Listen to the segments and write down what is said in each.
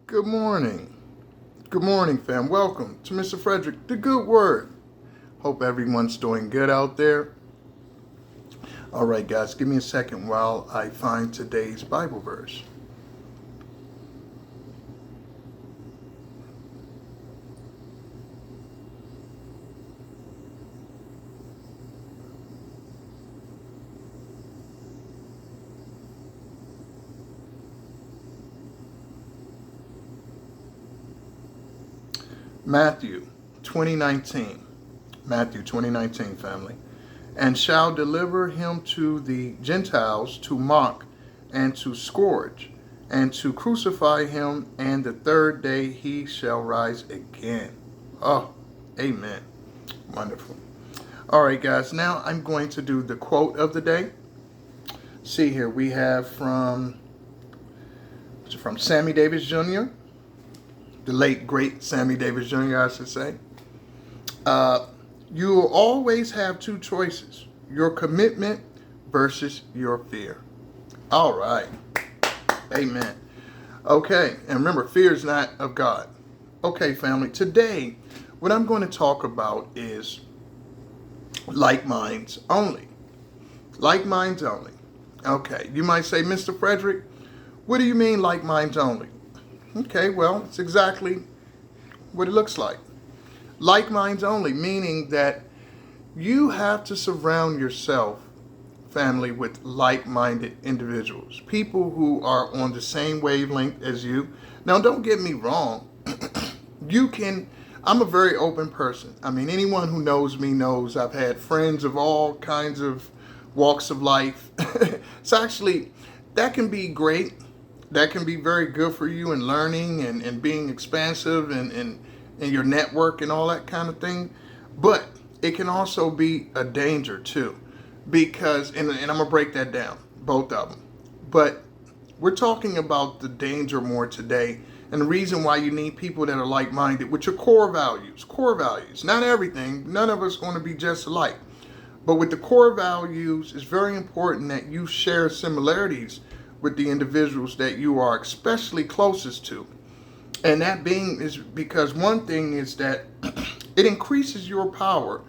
Good morning. Good morning, fam. Welcome to Mr. Frederick, the Good Word. Hope everyone's doing good out there. All right, guys, give me a second while I find today's Bible verse. Matthew 20:19. Matthew 20:19, family. And shall deliver him to the Gentiles to mock and to scourge and to crucify him, and the third day he shall rise again. Oh, amen. Wonderful. All right, guys, now I'm going to do the quote of the day. See here, we have from Sammy Davis Jr., the late, great Sammy Davis Jr., I should say. You will always have two choices: your commitment versus your fear. All right. Amen. Okay, and remember, fear is not of God. Okay, family, today, what I'm going to talk about is like minds only. Like minds only. Okay, you might say, Mr. Frederick, what do you mean like minds only? Okay, well, it's exactly what it looks like. Like minds only, meaning that you have to surround yourself, family, with like-minded individuals, people who are on the same wavelength as you. Now, don't get me wrong. I'm a very open person. I mean, anyone who knows me knows I've had friends of all kinds of walks of life. So actually, that can be great. That can be very good for you in learning and being expansive and your network and all that kind of thing. But it can also be a danger too, because, and I'm going to break that down, both of them. But we're talking about the danger more today, and the reason why you need people that are like-minded with your core values. Not everything. None of us are going to be just alike. But with the core values, it's very important that you share similarities with the individuals that you are especially closest to. And that being is because one thing is that it increases your power.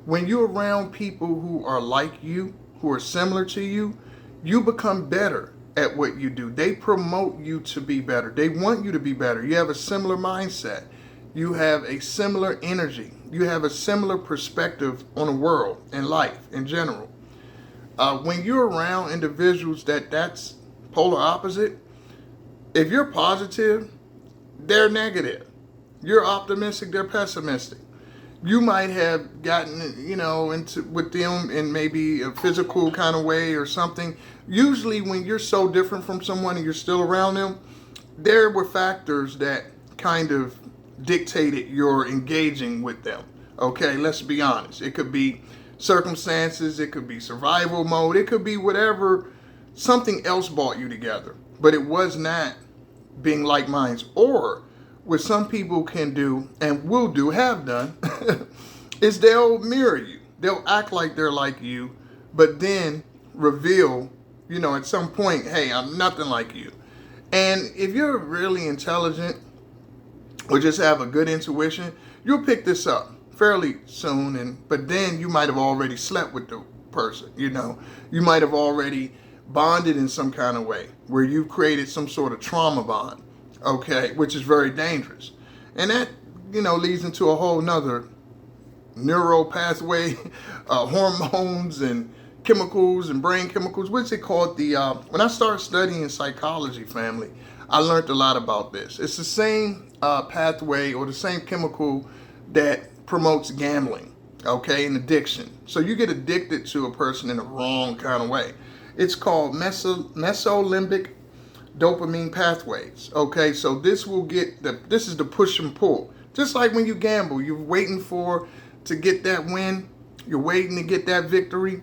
When you're around people who are like you, who are similar to you, you become better at what you do. They promote you to be better. They want you to be better. You have a similar mindset. You have a similar energy. You have a similar perspective on the world and life in general. When you're around individuals that's polar opposite, if you're positive, they're negative. You're optimistic, they're pessimistic. You might have gotten, into with them in maybe a physical kind of way or something. Usually when you're so different from someone and you're still around them, there were factors that kind of dictated your engaging with them. Okay, let's be honest. It could be circumstances, it could be survival mode, it could be whatever. Something else brought you together, but it was not being like minds. Or what some people can do and will do, have done, is they'll mirror you. They'll act like they're like you, but then reveal, at some point, hey, I'm nothing like you. And if you're really intelligent or just have a good intuition, you'll pick this up fairly soon. But then you might have already slept with the person. You might have already bonded in some kind of way where you've created some sort of trauma bond, okay, which is very dangerous. And that, leads into a whole nother neural pathway, hormones and chemicals and brain chemicals. What's it called? When I started studying psychology, family, I learned a lot about this. It's the same pathway or the same chemical that promotes gambling, okay, and addiction. So you get addicted to a person in the wrong kind of way. It's called mesolimbic dopamine pathways. Okay, so this is the push and pull. Just like when you gamble, you're waiting to get that win, you're waiting to get that victory,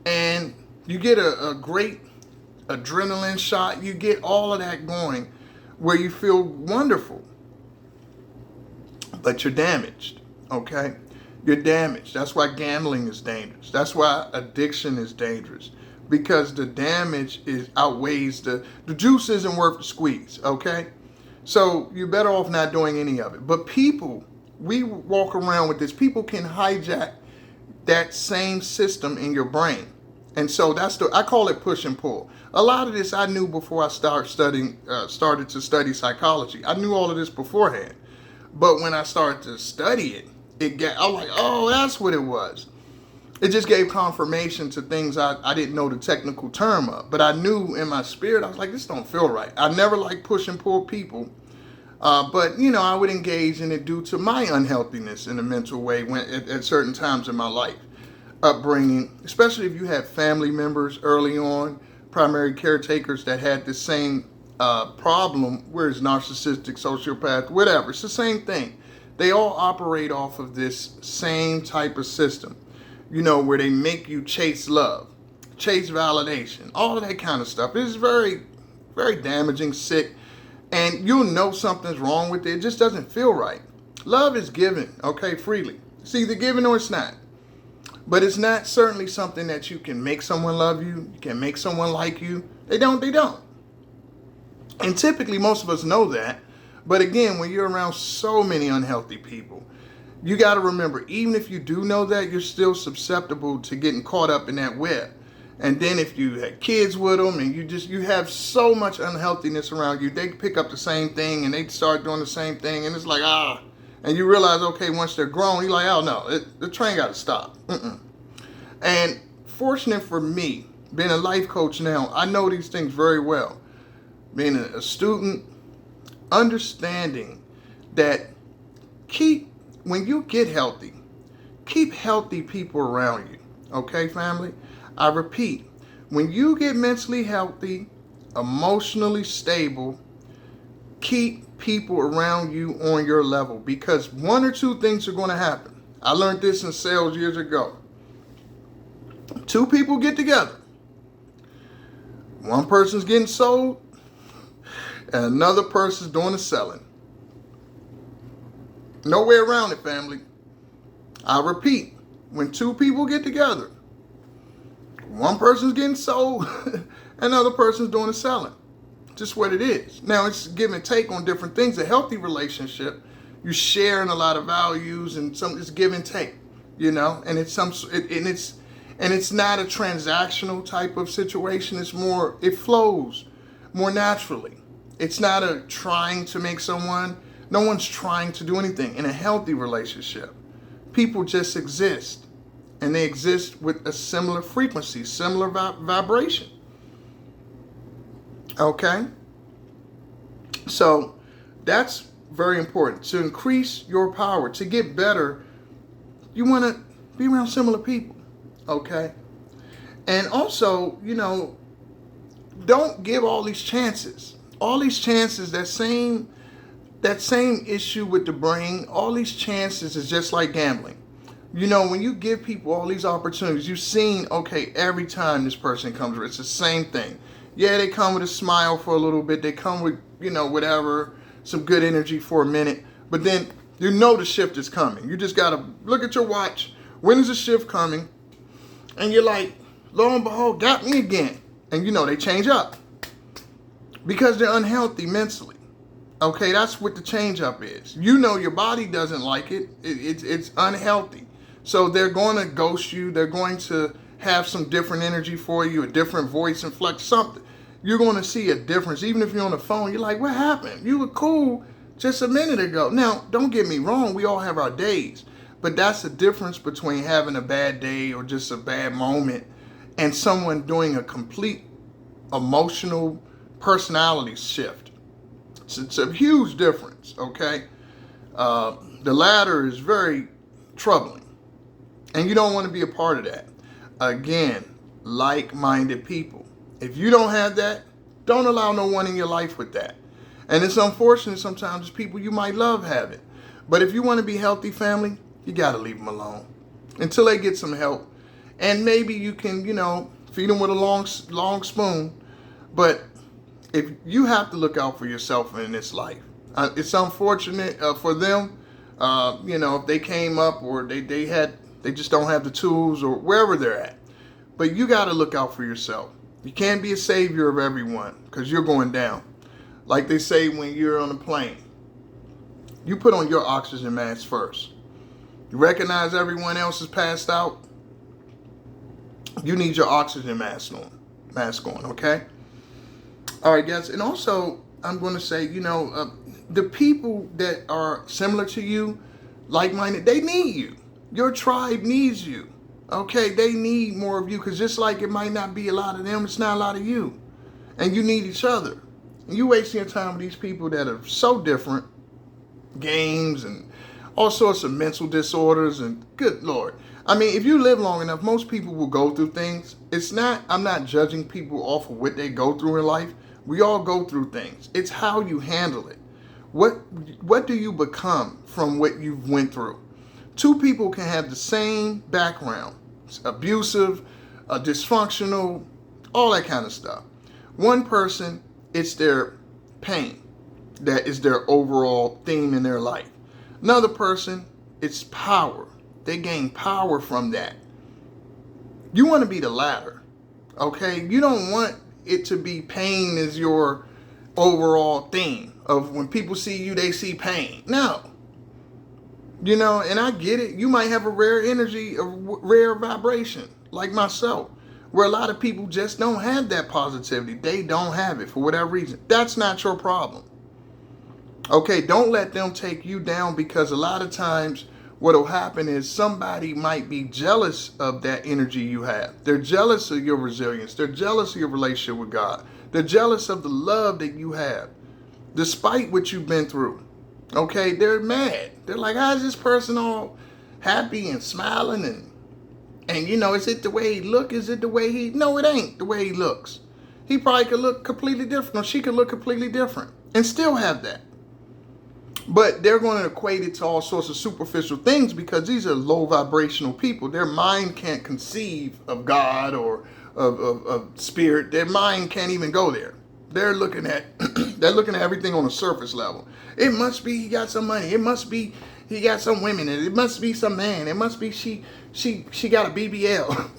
and you get a great adrenaline shot. You get all of that going where you feel wonderful, but you're damaged. Okay, you're damaged. That's why gambling is dangerous. That's why addiction is dangerous. Because the damage outweighs the juice isn't worth the squeeze, okay? So you're better off not doing any of it. But people, we walk around with this. People can hijack that same system in your brain. And so I call it push and pull. A lot of this I knew before I started to study psychology. I knew all of this beforehand. But when I started to study it, I was like, oh, that's what it was. It just gave confirmation to things I didn't know the technical term of. But I knew in my spirit, I was like, this don't feel right. I never liked push and pull people. But, I would engage in it due to my unhealthiness in a mental way at certain times in my life, upbringing, especially if you had family members early on, primary caretakers that had the same problem, where it's narcissistic, sociopath, whatever. It's the same thing. They all operate off of this same type of system, where they make you chase love, chase validation, all of that kind of stuff. It's very, very damaging, sick. And you'll know something's wrong with it. It just doesn't feel right. Love is given, okay, freely. It's either given or it's not. But it's not certainly something that you can make someone love you. You can make someone like you. They don't. And typically most of us know that. But again, when you're around so many unhealthy people, you got to remember, even if you do know that, you're still susceptible to getting caught up in that web. And then if you had kids with them and you have so much unhealthiness around you, they pick up the same thing and they start doing the same thing. And it's like, and you realize, okay, once they're grown, you're like, oh no, the train got to stop. And fortunate for me, being a life coach now, I know these things very well. Being a student, understanding that when you get healthy, keep healthy people around you. Okay, family? I repeat, when you get mentally healthy, emotionally stable, keep people around you on your level, because one or two things are going to happen. I learned this in sales years ago. Two people get together. One person's getting sold and another person's doing the selling. No way around it, family. I repeat, when two people get together, one person's getting sold, another person's doing the selling. Just what it is. Now, it's give and take on different things. A healthy relationship, you're sharing a lot of values and it's give and take, and it's not a transactional type of situation. It's more, it flows more naturally. It's not a trying to make someone, no one's trying to do anything. In a healthy relationship, people just exist. And they exist with a similar frequency, similar vibration. Okay? So that's very important. To increase your power, to get better, you want to be around similar people. Okay? And also, don't give all these chances. All these chances, that same issue with the brain, all these chances is just like gambling. When you give people all these opportunities, you've seen, okay, every time this person comes, it's the same thing. Yeah, they come with a smile for a little bit. They come with, whatever, some good energy for a minute. But then the shift is coming. You just got to look at your watch. When is the shift coming? And you're like, lo and behold, got me again. And, they change up. Because they're unhealthy mentally. Okay, that's what the change up is. Your body doesn't like it. It's unhealthy. So they're going to ghost you. They're going to have some different energy for you, a different voice inflection, something. You're going to see a difference. Even if you're on the phone, you're like, what happened? You were cool just a minute ago. Now, don't get me wrong. We all have our days. But that's the difference between having a bad day or just a bad moment and someone doing a complete emotional personality shift. It's a huge difference, okay? The latter is very troubling. And you don't want to be a part of that. Again, like-minded people. If you don't have that, don't allow no one in your life with that. And it's unfortunate sometimes people you might love having. But if you want to be healthy, family, you got to leave them alone until they get some help. And maybe you can, feed them with a long spoon. But if you have to look out for yourself in this life. It's unfortunate for them, if they came up or they just don't have the tools or wherever they're at. But you got to look out for yourself. You can't be a savior of everyone because you're going down. Like they say when you're on a plane, you put on your oxygen mask first. You recognize everyone else is passed out. You need your oxygen mask on, okay? All right, guys. And also, I'm going to say, the people that are similar to you, like-minded, they need you. Your tribe needs you, okay? They need more of you, because just like it might not be a lot of them, it's not a lot of you. And you need each other. And you wasting your time with these people that are so different, games and all sorts of mental disorders, and good Lord. I mean, if you live long enough, most people will go through things. I'm not judging people off of what they go through in life. We all go through things. It's how you handle it. What do you become from what you've went through? Two people can have the same background, abusive, dysfunctional, all that kind of stuff. One person, it's their pain that is their overall theme in their life. Another person, it's power. They gain power from that. You want to be the latter, okay? You don't want it to be pain as your overall theme of when people see you, they see pain. No. And I get it. You might have a rare energy, a rare vibration, like myself, where a lot of people just don't have that positivity. They don't have it for whatever reason. That's not your problem. Okay, don't let them take you down, because a lot of times what'll happen is somebody might be jealous of that energy you have. They're jealous of your resilience. They're jealous of your relationship with God. They're jealous of the love that you have, despite what you've been through. Okay, they're mad. They're like, how is this person all happy and smiling? And is it the way he look? Is it the way he... No, it ain't the way he looks. He probably could look completely different, or she could look completely different and still have that. But they're going to equate it to all sorts of superficial things, because these are low vibrational people. Their mind can't conceive of God or of spirit. Their mind can't even go there. They're looking at everything on a surface level. It must be he got some money. It must be he got some women. And it must be some man. It must be she got a BBL.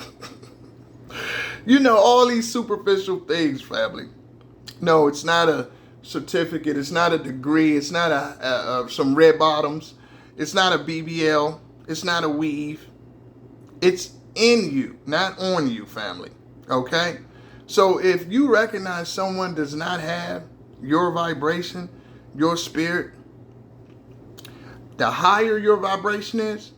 All these superficial things, family. No, it's not a certificate. It's not a degree. It's not some red bottoms. It's not a BBL. It's not a weave. It's in you, not on you, family. Okay? So if you recognize someone does not have your vibration, your spirit, the higher your vibration is,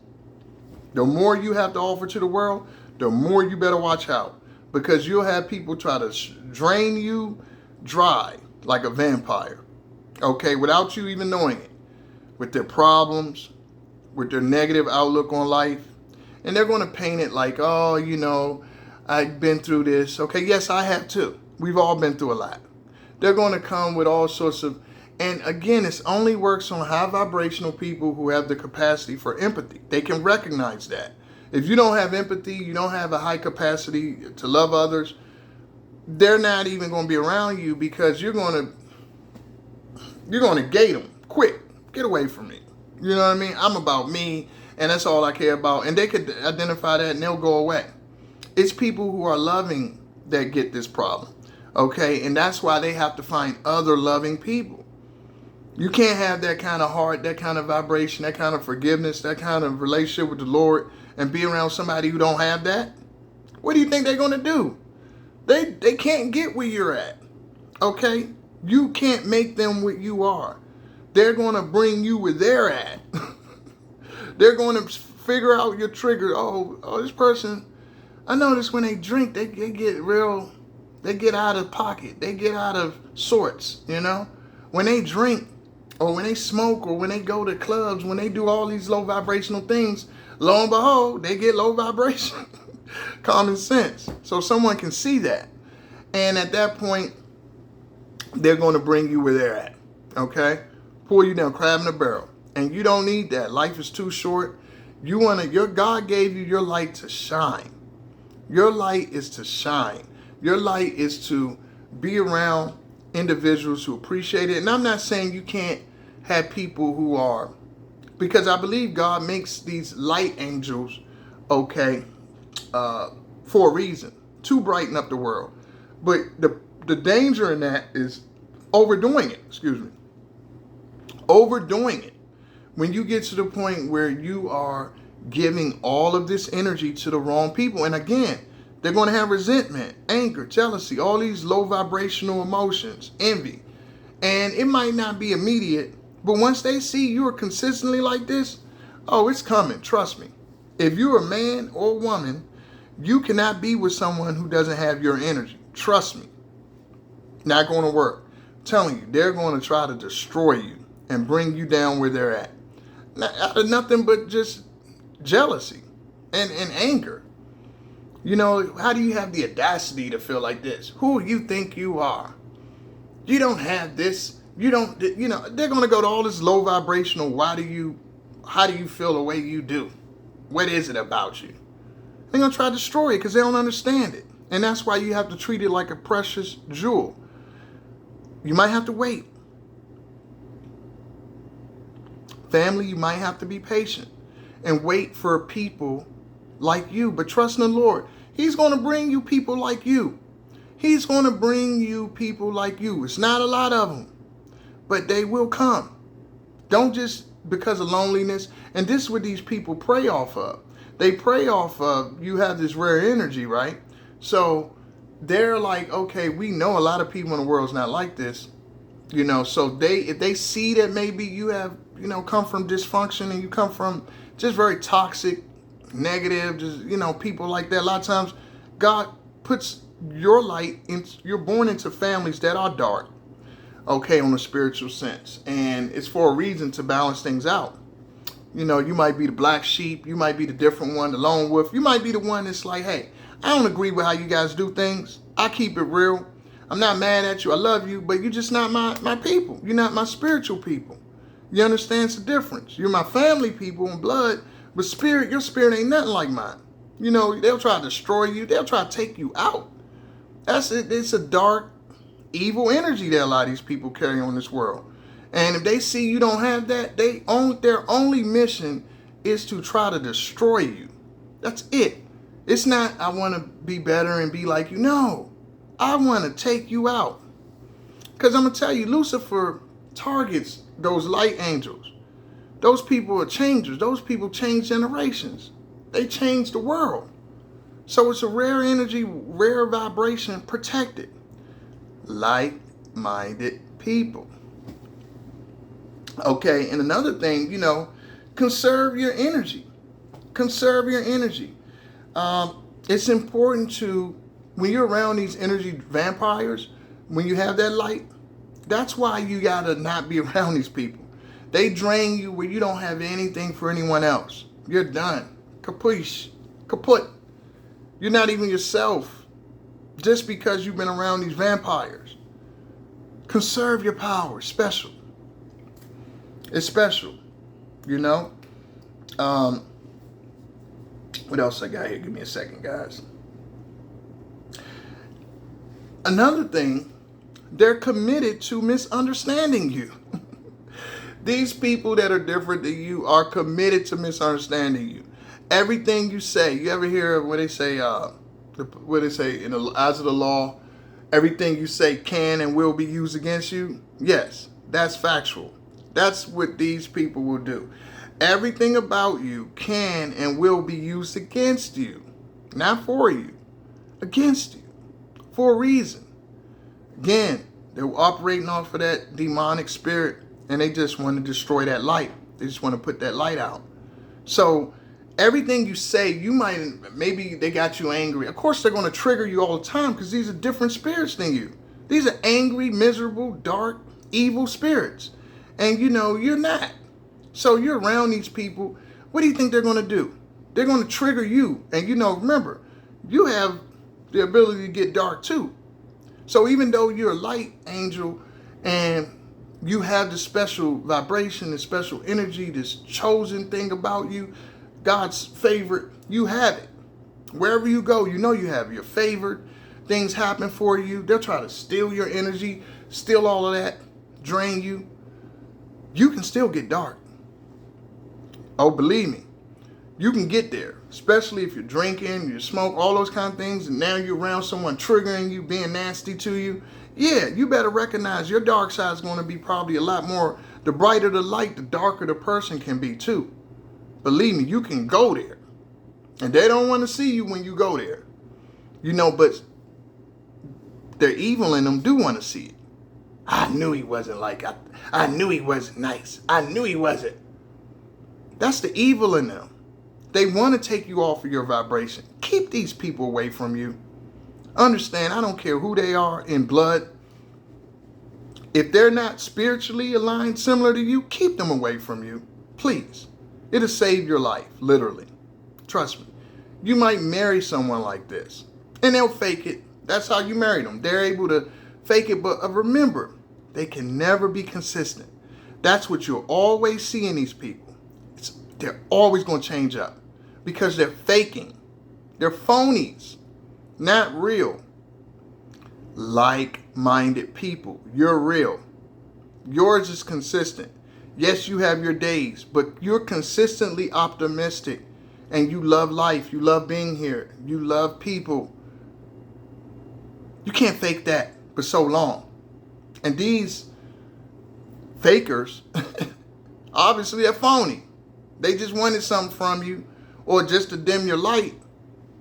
the more you have to offer to the world, the more you better watch out. Because you'll have people try to drain you dry like a vampire, okay, without you even knowing it, with their problems, with their negative outlook on life. And they're going to paint it like, oh, I've been through this. Okay, yes, I have too. We've all been through a lot. They're going to come with all sorts of, and again, it only works on high vibrational people who have the capacity for empathy. They can recognize that. If you don't have empathy, you don't have a high capacity to love others, they're not even going to be around you, because you're going to gate them. Quick, get away from me. You know what I mean? I'm about me, and that's all I care about. And they could identify that, and they'll go away. It's people who are loving that get this problem, okay? And that's why they have to find other loving people. You can't have that kind of heart, that kind of vibration, that kind of forgiveness, that kind of relationship with the Lord, and be around somebody who don't have that. What do you think they're going to do? They can't get where you're at, okay? You can't make them what you are. They're going to bring you where they're at. They're going to figure out your trigger. Oh, this person, I notice when they drink, they get out of pocket. They get out of sorts, When they drink, or when they smoke, or when they go to clubs, when they do all these low vibrational things, lo and behold, they get low vibration. Common sense. So someone can see that. And at that point, they're going to bring you where they're at. Okay? Pull you down, crab in a barrel. And you don't need that. Life is too short. Your God gave you your light to shine. Your light is to shine. Your light is to be around individuals who appreciate it. And I'm not saying you can't have people who are, because I believe God makes these light angels, okay, for a reason, to brighten up the world. But the danger in that is overdoing it, excuse me. Overdoing it. When you get to the point where you are giving all of this energy to the wrong people, and again, they're going to have resentment, anger, jealousy, all these low vibrational emotions, envy. And it might not be immediate, but once they see you are consistently like this, oh, it's coming. Trust me. If you're a man or woman, you cannot be with someone who doesn't have your energy. Trust me. Not going to work. I'm telling you, they're going to try to destroy you and bring you down where they're at. Out of nothing but just jealousy and anger. You know, how do you have the audacity to feel like this? Who you think you are? You don't have this. You don't, you know, they're going to go to all this low vibrational. How do you feel the way you do? What is it about you? They're going to try to destroy it because they don't understand it. And that's why you have to treat it like a precious jewel. You might have to wait. Family, you might have to be patient and wait for people like you. But trust in the Lord. He's going to bring you people like you. He's going to bring you people like you. It's not a lot of them, but they will come. Don't just because of loneliness. And this is what these people prey off of. They prey off of, you have this rare energy, right? So they're like, okay, we know a lot of people in the world is not like this. You know, so if they see that maybe you have, you know, come from dysfunction and you come from just very toxic, negative, just, you know, people like that. A lot of times God puts your light in, you're born into families that are dark, okay, on a spiritual sense. And it's for a reason to balance things out. You know, you might be the black sheep. You might be the different one, the lone wolf. You might be the one that's like, hey, I don't agree with how you guys do things. I keep it real. I'm not mad at you. I love you, but you're just not my people. You're not my spiritual people. You understand? It's the difference. You're my family people in blood, but spirit, your spirit ain't nothing like mine. You know, they'll try to destroy you. They'll try to take you out. That's it. It's a dark, evil energy that a lot of these people carry on this world. And if they see you don't have that, their only mission is to try to destroy you. That's it. It's not, I want to be better and be like you. No, I want to take you out. Because I'm going to tell you, Lucifer targets those light angels. Those people are changers. Those people change generations. They change the world. So it's a rare energy, rare vibration, protected. Like-minded people. Okay, and another thing, you know, conserve your energy. Conserve your energy. It's important to, when you're around these energy vampires, when you have that light, that's why you gotta not be around these people. They drain you where you don't have anything for anyone else. You're done. Capiche. Kaput. You're not even yourself just because you've been around these vampires. Conserve your power. Special. It's special. You know? What else I got here? Give me a second, guys. Another thing, they're committed to misunderstanding you. These people that are different than you are committed to misunderstanding you. Everything you say, you ever hear what they say, in the eyes of the law, everything you say can and will be used against you? Yes, that's factual. That's what these people will do. Everything about you can and will be used against you. Not for you. Against you. For a reason. Again, they're operating off of that demonic spirit and they just want to destroy that light. They just want to put that light out. So everything you say, maybe they got you angry. Of course, they're going to trigger you all the time because these are different spirits than you. These are angry, miserable, dark, evil spirits. And you know, you're not. So you're around these people. What do you think they're going to do? They're going to trigger you. And you know, remember, you have the ability to get dark too. So even though you're a light angel and you have the special vibration, the special energy, this chosen thing about you, God's favorite, you have it. Wherever you go, you know you have your favorite. Things happen for you. They'll try to steal your energy, steal all of that, drain you. You can still get dark. Oh, believe me, you can get there. especially if you're drinking, you smoke, all those kind of things, and now you're around someone triggering you, being nasty to you, yeah, you better recognize your dark side is going to be probably a lot more. The brighter the light, the darker the person can be too. Believe me, you can go there. And they don't want to see you when you go there. But the evil in them do want to see it. I knew he wasn't I knew he wasn't nice. I knew he wasn't. That's the evil in them. They want to take you off of your vibration. Keep these people away from you. Understand, I don't care who they are in blood. If they're not spiritually aligned, similar to you, keep them away from you. Please. It'll save your life, literally. Trust me. You might marry someone like this, and they'll fake it. That's how you marry them. They're able to fake it, but remember, they can never be consistent. That's what you'll always see in these people. They're always going to change up because they're faking. They're phonies, not real. Like-minded people, you're real. Yours is consistent. Yes, you have your days, but you're consistently optimistic, and you love life. You love being here. You love people. You can't fake that for so long. And these fakers, obviously, are phony. They just wanted something from you, or just to dim your light,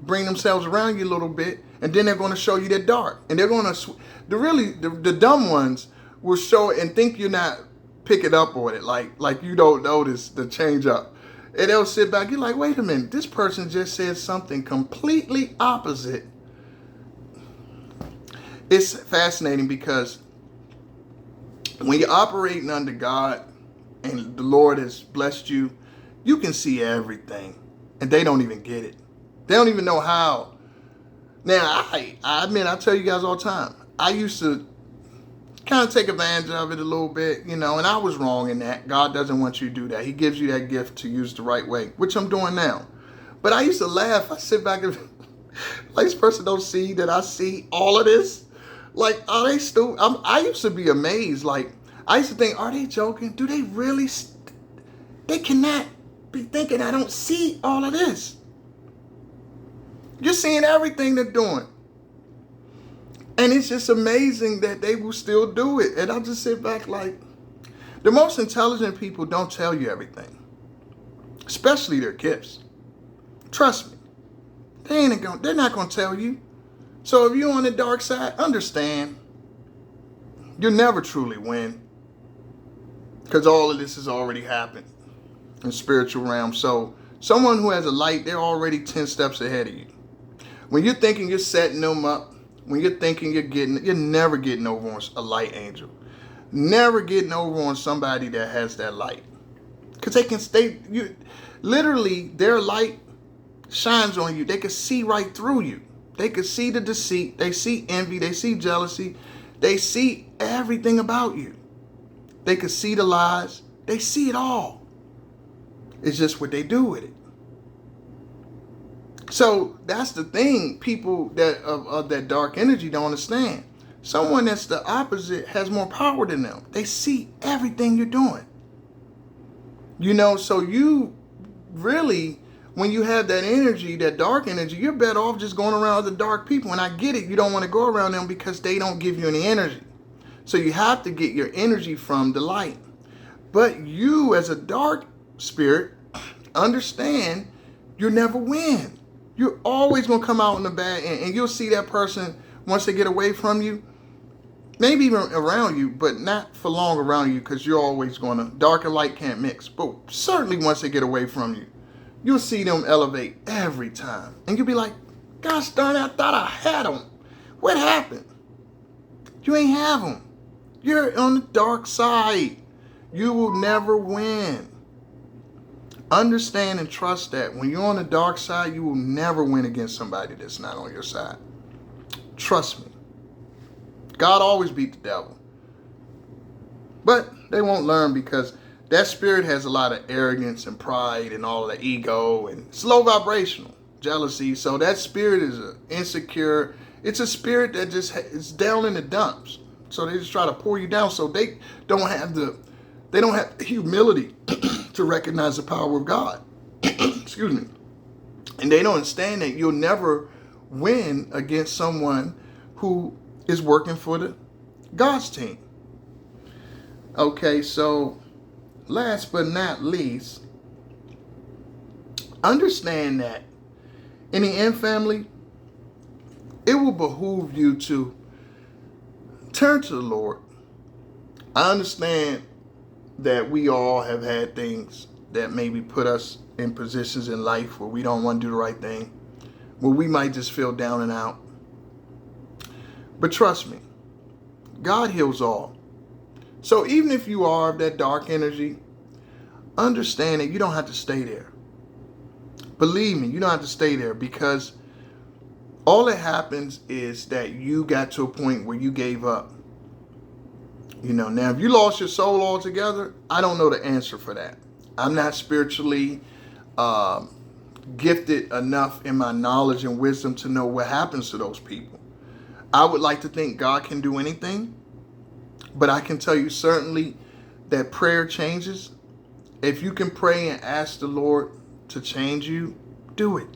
bring themselves around you a little bit, and then they're going to show you their dark. And they're going to, the dumb ones will show it and think you're not picking up on it, like you don't notice the change up. And they'll sit back, you're like, wait a minute, this person just said something completely opposite. It's fascinating because when you're operating under God and the Lord has blessed you, you can see everything, and they don't even get it. They don't even know how. Now, I admit, I tell you guys all the time, I used to kind of take advantage of it a little bit, and I was wrong in that. God doesn't want you to do that. He gives you that gift to use the right way, which I'm doing now. But I used to laugh. I sit back and like, this person don't see that I see all of this. Like, are they stupid? I used to be amazed. Like, I used to think, are they joking? Do they really? They cannot be thinking I don't see all of this. You're seeing everything they're doing. And it's just amazing that they will still do it. And I just sit back like, the most intelligent people don't tell you everything. Especially their gifts. Trust me. They're not going to tell you. So if you're on the dark side, understand, you'll never truly win. Because all of this has already happened in spiritual realm. So someone who has a light, they're already 10 steps ahead of you. When you're thinking you're setting them up, when you're thinking you're never getting over on a light angel. Never getting over on somebody that has that light. Because they can literally, their light shines on you. They can see right through you. They can see the deceit. They see envy. They see jealousy. They see everything about you. They can see the lies. They see it all. It's just what they do with it. So that's the thing people that of that dark energy don't understand. Someone that's the opposite has more power than them. They see everything you're doing. So you really, when you have that energy, that dark energy, you're better off just going around other dark people. And I get it, you don't want to go around them because they don't give you any energy. So you have to get your energy from the light. But you as a dark spirit, understand you'll never win. You're always going to come out in the bad, and you'll see that person once they get away from you, maybe even around you, but not for long around you because you're always going to, dark and light can't mix. But certainly once they get away from you, you'll see them elevate every time. And you'll be like, gosh darn it, I thought I had them. What happened? You ain't have them. You're on the dark side. You will never win. Understand and trust that when you're on the dark side, you will never win against somebody that's not on your side. Trust me. God always beat the devil. But they won't learn because that spirit has a lot of arrogance and pride and all of the ego and it's low vibrational, jealousy. So that spirit is insecure. It's a spirit that just is down in the dumps. So they just try to pour you down. So they don't have the humility to recognize the power of God. Excuse me. And they don't understand that you'll never win against someone who is working for the God's team. Okay, so last but not least, understand that in the end, family, it will behoove you to turn to the Lord. I understand that we all have had things that maybe put us in positions in life where we don't want to do the right thing, where we might just feel down and out. But trust me, God heals all. So even if you are of that dark energy, understand that you don't have to stay there. Believe me, you don't have to stay there, because all that happens is that you got to a point where you gave up. Now if you lost your soul altogether, I don't know the answer for that. I'm not spiritually gifted enough in my knowledge and wisdom to know what happens to those people. I would like to think God can do anything, but I can tell you certainly that prayer changes. If you can pray and ask the Lord to change you, do it.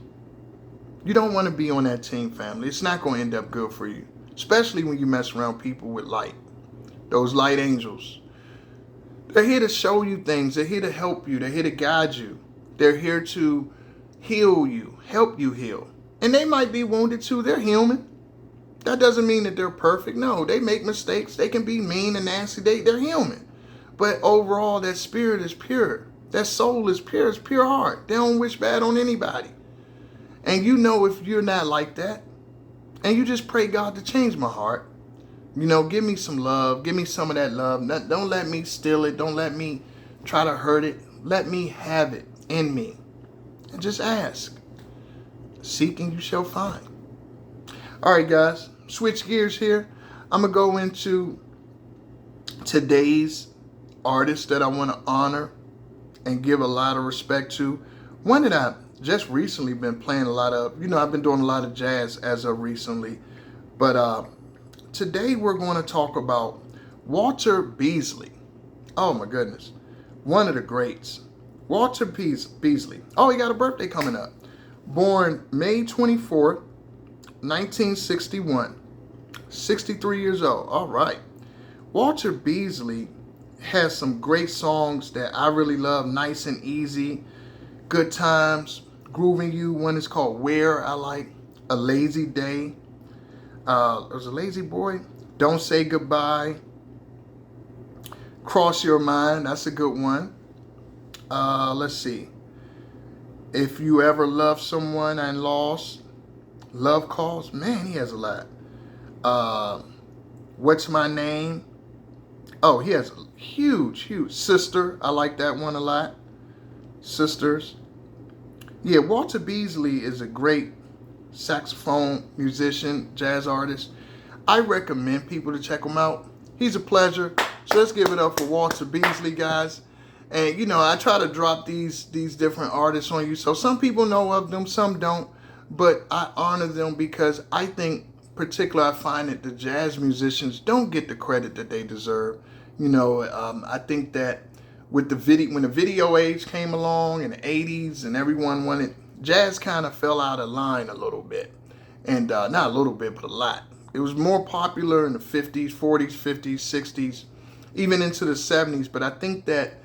You don't want to be on that team, family. It's not going to end up good for you, especially when you mess around people with light. Those light angels. They're here to show you things. They're here to help you. They're here to guide you. They're here to heal you, help you heal. And they might be wounded too. They're human. That doesn't mean that they're perfect. No, they make mistakes. They can be mean and nasty. They're human. But overall, that spirit is pure. That soul is pure. It's pure heart. They don't wish bad on anybody. And if you're not like that, and you just pray God to change my heart, give me some love. Give me some of that love. Don't let me steal it. Don't let me try to hurt it. Let me have it in me. And just ask. Seeking you shall find. All right, guys. Switch gears here. I'm going to go into today's artist that I want to honor and give a lot of respect to. One that I've just recently been playing a lot of. I've been doing a lot of jazz as of recently. But today we're going to talk about Walter Beasley. Oh my goodness. One of the greats. Walter Beasley. Oh, he got a birthday coming up. Born May 24th, 1961. 63 years old. All right. Walter Beasley has some great songs that I really love. Nice and Easy. Good Times. Grooving You. One is called Where, I like. A Lazy Day. There's a Lazy Boy. Don't Say Goodbye. Cross Your Mind. That's a good one. Let's see. If You Ever Loved Someone and Lost. Love Calls. Man, he has a lot. What's My Name? Oh, he has a huge. Sister. I like that one a lot. Sisters. Yeah, Walter Beasley is a great saxophone musician, jazz artist. I recommend people to check him out. He's a pleasure. So let's give it up for Walter Beasley, guys. And I try to drop these different artists on you. So some people know of them, some don't. But I honor them because I think, particularly, I find that the jazz musicians don't get the credit that they deserve. I think that with when the video age came along in the 80s and everyone wanted, jazz kind of fell out of line a little bit. And not a little bit, but a lot. It was more popular in the 50s, 40s, 50s, 60s, even into the 70s. But I think that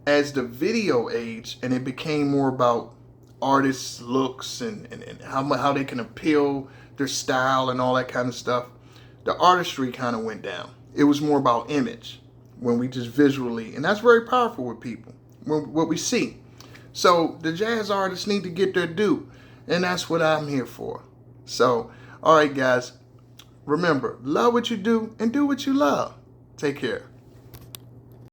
as the video age and it became more about artists' looks and how they can appeal their style and all that kind of stuff, the artistry kind of went down. It was more about image when we just visually, and that's very powerful with people, what we see. So the jazz artists need to get their due, and that's what I'm here for. So, all right, guys, remember, love what you do and do what you love. Take care.